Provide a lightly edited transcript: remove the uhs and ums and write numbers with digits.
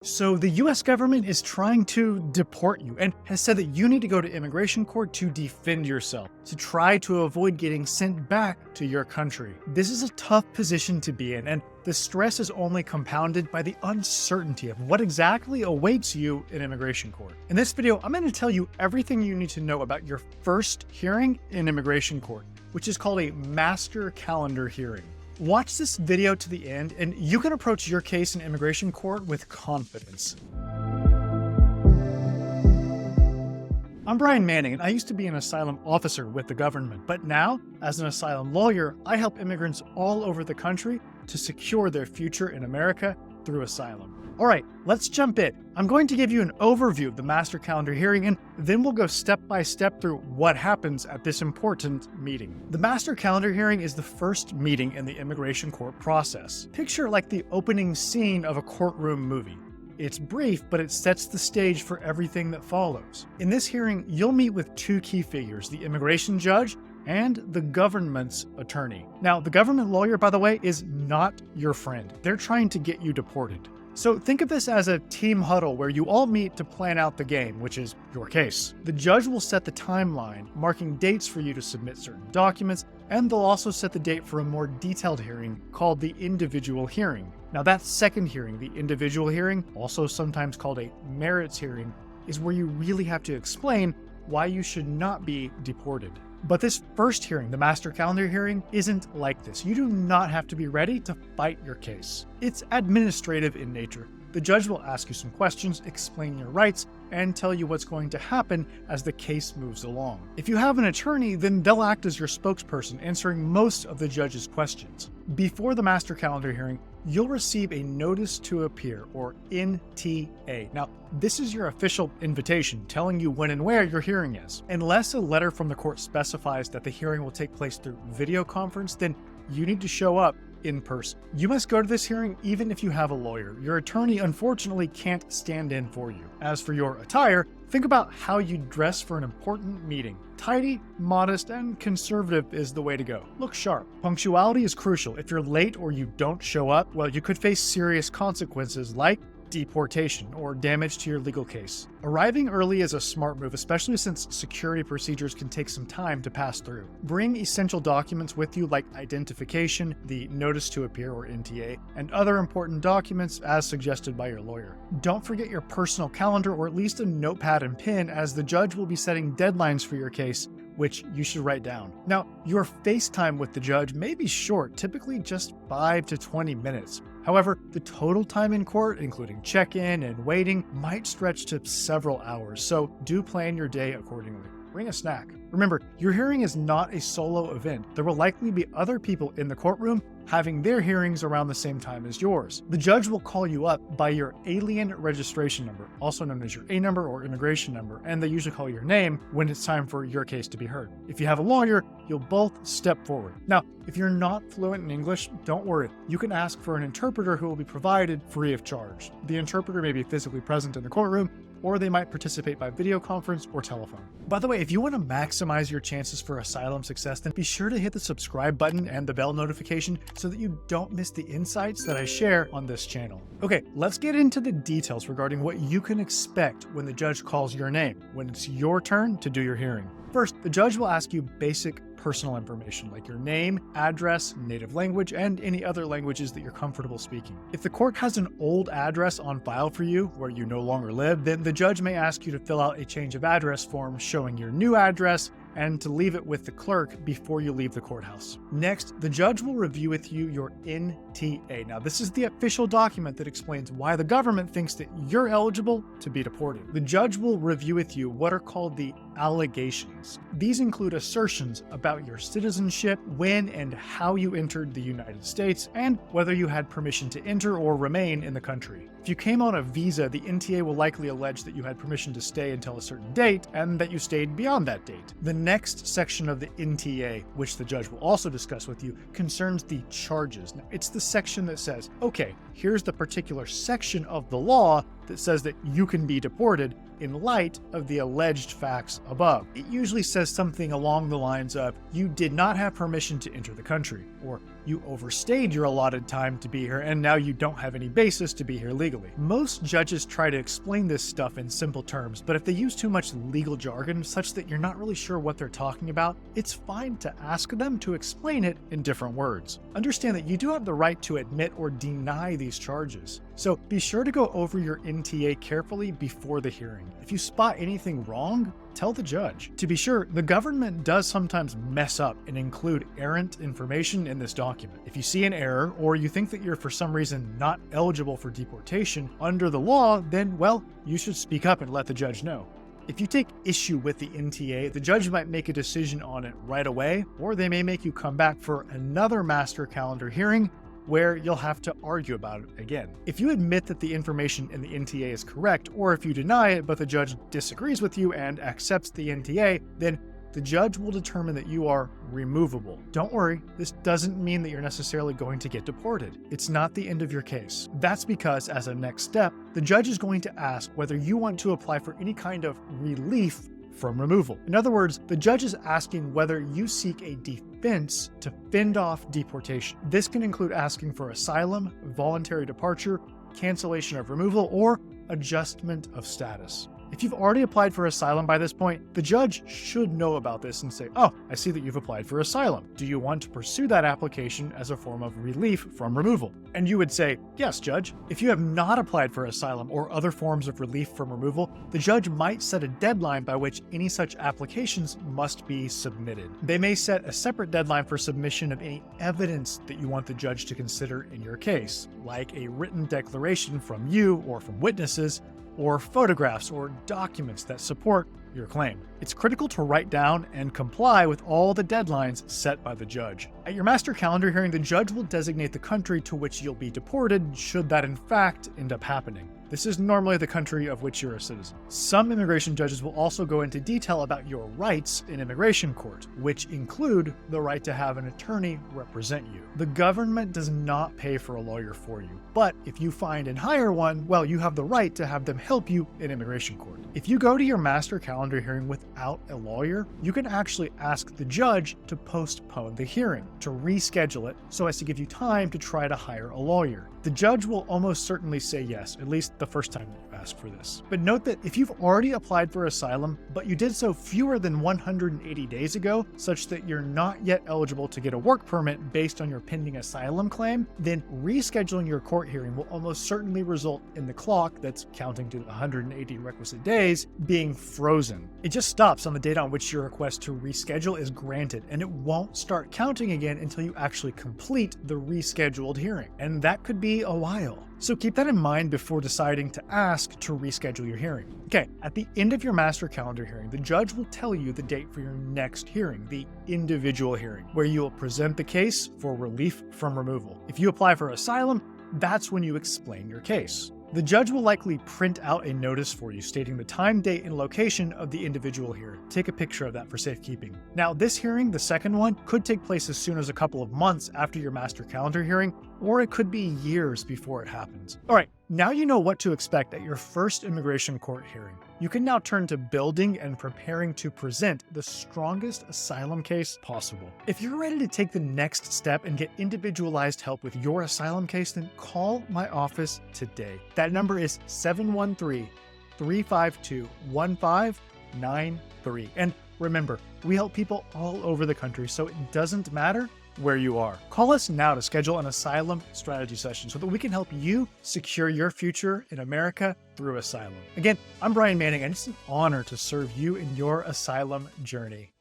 So the US government is trying to deport you and has said that you need to go to immigration court to defend yourself, to try to avoid getting sent back to your country. This is a tough position to be in, and the stress is only compounded by the uncertainty of what exactly awaits you in immigration court. In this video, I'm going to tell you everything you need to know about your first hearing in immigration court, which is called a master calendar hearing. Watch this video to the end, and you can approach your case in immigration court with confidence. I'm Brian Manning, and I used to be an asylum officer with the government, but now, as an asylum lawyer, I help immigrants all over the country to secure their future in America through asylum. All right, let's jump in. I'm going to give you an overview of the master calendar hearing, and then we'll go step by step through what happens at this important meeting. The master calendar hearing is the first meeting in the immigration court process. Picture like the opening scene of a courtroom movie. It's brief, but it sets the stage for everything that follows. In this hearing, you'll meet with two key figures, the immigration judge and the government's attorney. Now, the government lawyer, by the way, is not your friend. They're trying to get you deported. So think of this as a team huddle where you all meet to plan out the game, which is your case. The judge will set the timeline, marking dates for you to submit certain documents, and they'll also set the date for a more detailed hearing called the individual hearing. Now that second hearing, the individual hearing, also sometimes called a merits hearing, is where you really have to explain why you should not be deported. But this first hearing, the master calendar hearing, isn't like this. You do not have to be ready to fight your case. It's administrative in nature. The judge will ask you some questions, explain your rights, and tell you what's going to happen as the case moves along. If you have an attorney, then they'll act as your spokesperson, answering most of the judge's questions. Before the master calendar hearing, you'll receive a notice to appear, or NTA. Now, this is your official invitation telling you when and where your hearing is. Unless a letter from the court specifies that the hearing will take place through video conference, then you need to show up in person. You must go to this hearing even if you have a lawyer. Your attorney unfortunately can't stand in for you. As for your attire, think about how you dress for an important meeting. Tidy, modest, and conservative is the way to go. Look sharp. Punctuality is crucial. If you're late or you don't show up, well, you could face serious consequences like deportation or damage to your legal case. Arriving early is a smart move, especially since security procedures can take some time to pass through. Bring essential documents with you like identification, the notice to appear or NTA, and other important documents as suggested by your lawyer. Don't forget your personal calendar or at least a notepad and pen, as the judge will be setting deadlines for your case, which you should write down. Now, your FaceTime with the judge may be short, typically just 5 to 20 minutes. However, the total time in court, including check-in and waiting, might stretch to several hours, so do plan your day accordingly. Bring a snack. Remember, your hearing is not a solo event. There will likely be other people in the courtroom having their hearings around the same time as yours. The judge will call you up by your alien registration number, also known as your A number or immigration number, and they usually call your name when it's time for your case to be heard. If you have a lawyer, you'll both step forward. Now, if you're not fluent in English, don't worry. You can ask for an interpreter who will be provided free of charge. The interpreter may be physically present in the courtroom, or they might participate by video conference or telephone. By the way, if you want to maximize your chances for asylum success, then be sure to hit the subscribe button and the bell notification so that you don't miss the insights that I share on this channel. Okay, let's get into the details regarding what you can expect when the judge calls your name, when it's your turn to do your hearing. First, the judge will ask you basic personal information like your name, address, native language, and any other languages that you're comfortable speaking. If the court has an old address on file for you where you no longer live, then the judge may ask you to fill out a change of address form showing your new address and to leave it with the clerk before you leave the courthouse. Next, the judge will review with you your NTA. Now, this is the official document that explains why the government thinks that you're eligible to be deported. The judge will review with you what are called the allegations. These include assertions about your citizenship, when and how you entered the United States, and whether you had permission to enter or remain in the country. If you came on a visa, the NTA will likely allege that you had permission to stay until a certain date and that you stayed beyond that date. The next section of the NTA, which the judge will also discuss with you, concerns the charges. Now, it's the section that says, okay, here's the particular section of the law that says that you can be deported in light of the alleged facts above. It usually says something along the lines of, you did not have permission to enter the country, or you overstayed your allotted time to be here and now you don't have any basis to be here legally. Most judges try to explain this stuff in simple terms, but if they use too much legal jargon such that you're not really sure what they're talking about, it's fine to ask them to explain it in different words. Understand that you do have the right to admit or deny these charges. So be sure to go over your NTA carefully before the hearing. If you spot anything wrong, tell the judge. To be sure, the government does sometimes mess up and include errant information in this document. If you see an error or you think that you're for some reason not eligible for deportation under the law, then, well, you should speak up and let the judge know. If you take issue with the NTA, the judge might make a decision on it right away, or they may make you come back for another master calendar hearing where you'll have to argue about it again. If you admit that the information in the NTA is correct, or if you deny it but the judge disagrees with you and accepts the NTA, then the judge will determine that you are removable. Don't worry, this doesn't mean that you're necessarily going to get deported. It's not the end of your case. That's because, as a next step, the judge is going to ask whether you want to apply for any kind of relief from removal. In other words, the judge is asking whether you seek a defense to fend off deportation. This can include asking for asylum, voluntary departure, cancellation of removal, or adjustment of status. If you've already applied for asylum by this point, the judge should know about this and say, "Oh, I see that you've applied for asylum. Do you want to pursue that application as a form of relief from removal?" And you would say, "Yes, Judge." If you have not applied for asylum or other forms of relief from removal, the judge might set a deadline by which any such applications must be submitted. They may set a separate deadline for submission of any evidence that you want the judge to consider in your case, like a written declaration from you or from witnesses, or photographs or documents that support your claim. It's critical to write down and comply with all the deadlines set by the judge. At your master calendar hearing, the judge will designate the country to which you'll be deported should that in fact end up happening. This is normally the country of which you're a citizen. Some immigration judges will also go into detail about your rights in immigration court, which include the right to have an attorney represent you. The government does not pay for a lawyer for you, but if you find and hire one, well, you have the right to have them help you in immigration court. If you go to your master calendar hearing without a lawyer, you can actually ask the judge to postpone the hearing, to reschedule it so as to give you time to try to hire a lawyer. The judge will almost certainly say yes, at least the first time you ask for this. But note that if you've already applied for asylum, but you did so fewer than 180 days ago, such that you're not yet eligible to get a work permit based on your pending asylum claim, then rescheduling your court hearing will almost certainly result in the clock that's counting to 180 requisite days being frozen. It just stops on the date on which your request to reschedule is granted, and it won't start counting again until you actually complete the rescheduled hearing. And that could be a while. So keep that in mind before deciding to ask to reschedule your hearing. Okay, at the end of your master calendar hearing, the judge will tell you the date for your next hearing, the individual hearing, where you will present the case for relief from removal. If you apply for asylum, that's when you explain your case. The judge will likely print out a notice for you stating the time, date, and location of the individual hearing. Take a picture of that for safekeeping. Now, this hearing, the second one, could take place as soon as a couple of months after your master calendar hearing, or it could be years before it happens. All right, now you know what to expect at your first immigration court hearing. You can now turn to building and preparing to present the strongest asylum case possible. If you're ready to take the next step and get individualized help with your asylum case, then call my office today. That number is 713-352-1593. And remember, we help people all over the country, so it doesn't matter where you are. Call us now to schedule an asylum strategy session so that we can help you secure your future in America through asylum. Again, I'm Brian Manning, and it's an honor to serve you in your asylum journey.